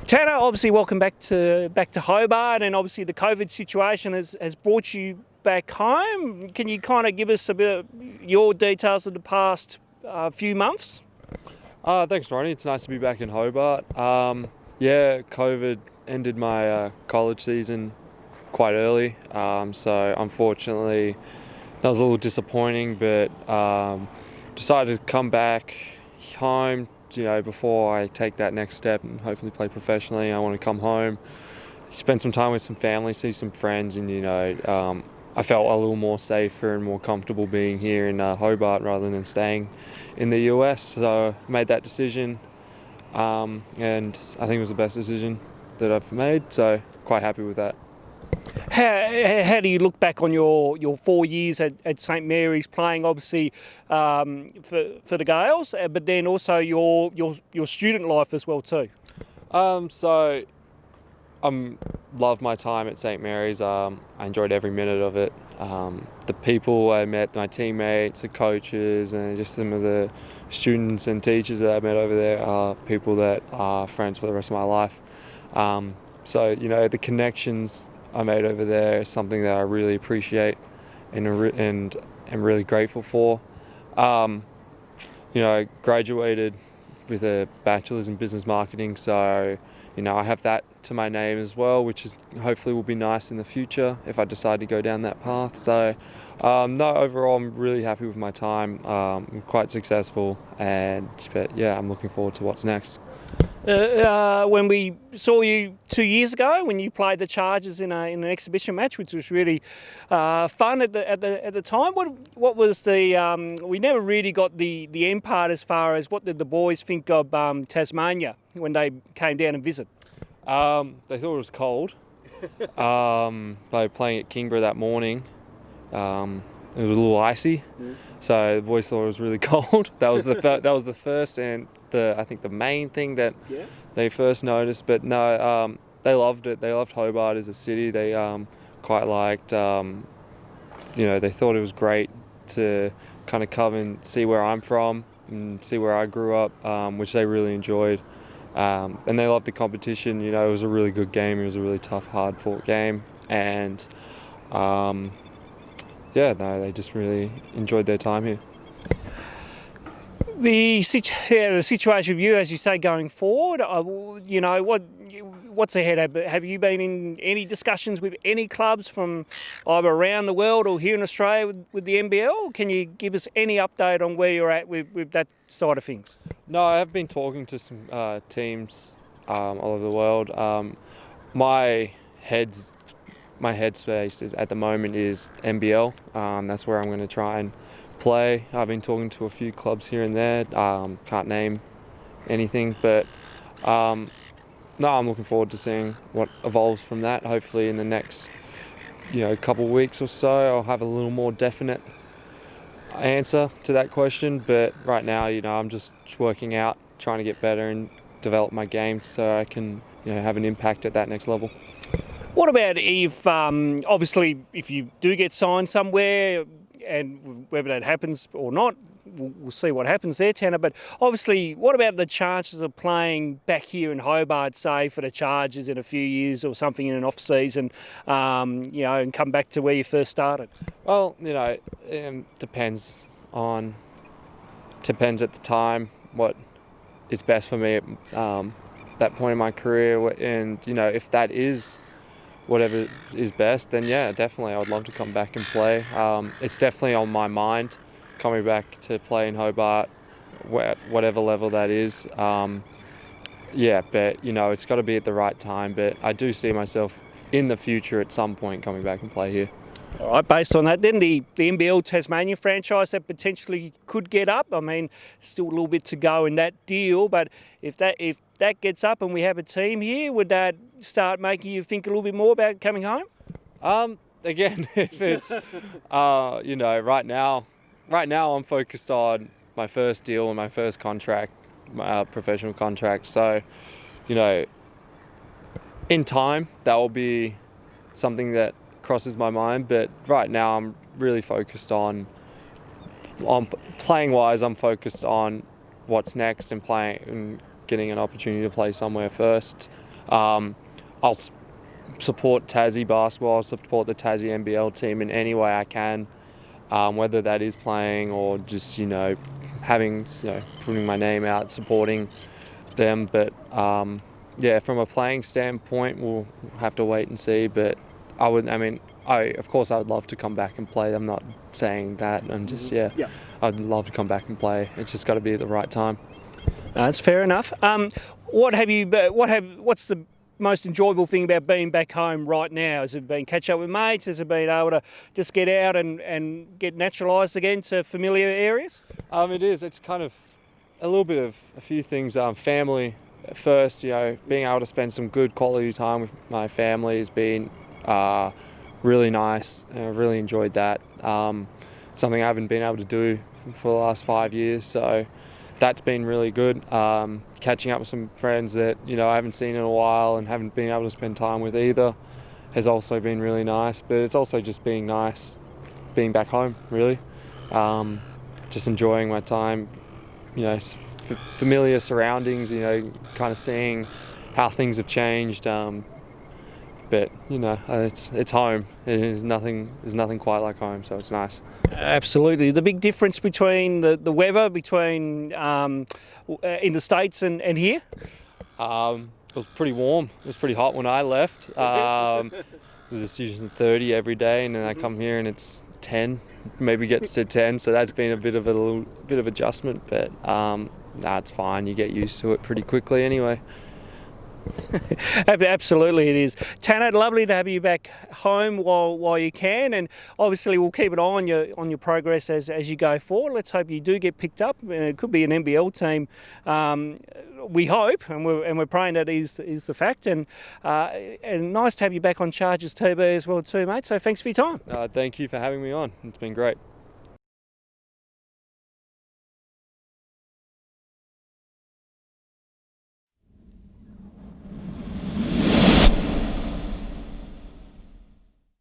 Tanner, obviously welcome back to Hobart, and obviously the COVID situation has brought you back home. Can you kind of give us a bit of your details of the past few months? Thanks, Ronnie. It's nice to be back in Hobart. Yeah, COVID ended my college season quite early, so unfortunately that was a little disappointing, but decided to come back home, before I take that next step and hopefully play professionally. I want to come home, spend some time with some family, see some friends, and I felt a little more safer and more comfortable being here in Hobart rather than staying in the US. So I made that decision, and I think it was the best decision that I've made. So quite happy with that. How do you look back on your 4 years at St.Mary's playing, obviously for the Gaels, but then also your student life as well too? So I loved my time at St. Mary's. I enjoyed every minute of it. The people I met, my teammates, the coaches, and just some of the students and teachers that I met over there are people that are friends for the rest of my life. So the connections I made over there is something that I really appreciate and am really grateful for. I graduated with a bachelor's in business marketing, so I have that to my name as well, which is hopefully will be nice in the future if I decide to go down that path. So no, overall I'm really happy with my time. I'm quite successful, but yeah, I'm looking forward to what's next. When we saw you 2 years ago, when you played the Chargers in an exhibition match, which was really fun at the time, what was the? We never really got the end part as far as what did the boys think of Tasmania when they came down and visit? They thought it was cold. They were playing at Kingborough that morning. It was a little icy, so the boys thought it was really cold. That was the first and I think the main thing that they first noticed. But no, they loved it. They loved Hobart as a city. They quite liked. They thought it was great to kind of come and see where I'm from and see where I grew up, which they really enjoyed. And they loved the competition. It was a really good game. It was a really tough, hard-fought game, and they just really enjoyed their time here. The situation with you, as you say, going forward, what's ahead? Have you been in any discussions with any clubs from either around the world or here in Australia with the NBL? Can you give us any update on where you're at with that side of things? No, I have been talking to some teams all over the world. My headspace at the moment is NBL. That's where I'm going to try and play. I've been talking to a few clubs here and there. Can't name anything, but no, I'm looking forward to seeing what evolves from that. Hopefully in the next couple of weeks or so I'll have a little more definite answer to that question, but right now I'm just working out, trying to get better and develop my game so I can have an impact at that next level. What about if obviously if you do get signed somewhere, and whether that happens or not, we'll see what happens there, Tanner. But obviously, what about the chances of playing back here in Hobart, say, for the Chargers in a few years or something in an off-season, and come back to where you first started? Well, depends at the time what is best for me at that point in my career. And, if that is whatever is best, then yeah, definitely I would love to come back and play. It's definitely on my mind coming back to play in Hobart, whatever level that is. But it's got to be at the right time. But I do see myself in the future at some point coming back and play here. All right, based on that, then the NBL Tasmania franchise that potentially could get up. I mean, still a little bit to go in that deal, but if that gets up and we have a team here, would that start making you think a little bit more about coming home? Again, if it's right now I'm focused on my first deal and my first contract, my professional contract. So, in time that will be something that crosses my mind, but right now I'm really focused on on playing wise, I'm focused on what's next and playing and getting an opportunity to play somewhere first. I'll support Tassie basketball. I'll support the Tassie NBL team in any way I can, whether that is playing or just having putting my name out, supporting them. But from a playing standpoint, we'll have to wait and see. But of course I would love to come back and play. I'm not saying that. I'm just I'd love to come back and play. It's just got to be at the right time. That's fair enough. What's the most enjoyable thing about being back home right now? Has it been catch up with mates? Has it been able to just get out and get naturalised again to familiar areas? It is. It's kind of a little bit of a few things. Family first, being able to spend some good quality time with my family has been really nice. I really enjoyed that. Something I haven't been able to do for the last 5 years, so that's been really good. Catching up with some friends that I haven't seen in a while and haven't been able to spend time with either has also been really nice. But it's also just being nice, being back home really. Just enjoying my time, familiar surroundings, kind of seeing how things have changed. But it's home. There's nothing quite like home, so it's nice. Absolutely. The big difference between the weather between in the States and here? It was pretty warm. It was pretty hot when I left. It was usually 30 every day, and then I come here and it's 10, maybe gets to 10. So that's been a bit of adjustment, but it's fine. You get used to it pretty quickly anyway. Absolutely it is. Tanner, lovely to have you back home while you can, and obviously we'll keep an eye on your progress as you go forward. Let's hope you do get picked up. It could be an NBL team. We hope, and we're praying that is the fact. And nice to have you back on Chargers TV as well too, mate. So thanks for your time. Thank you for having me on. It's been great.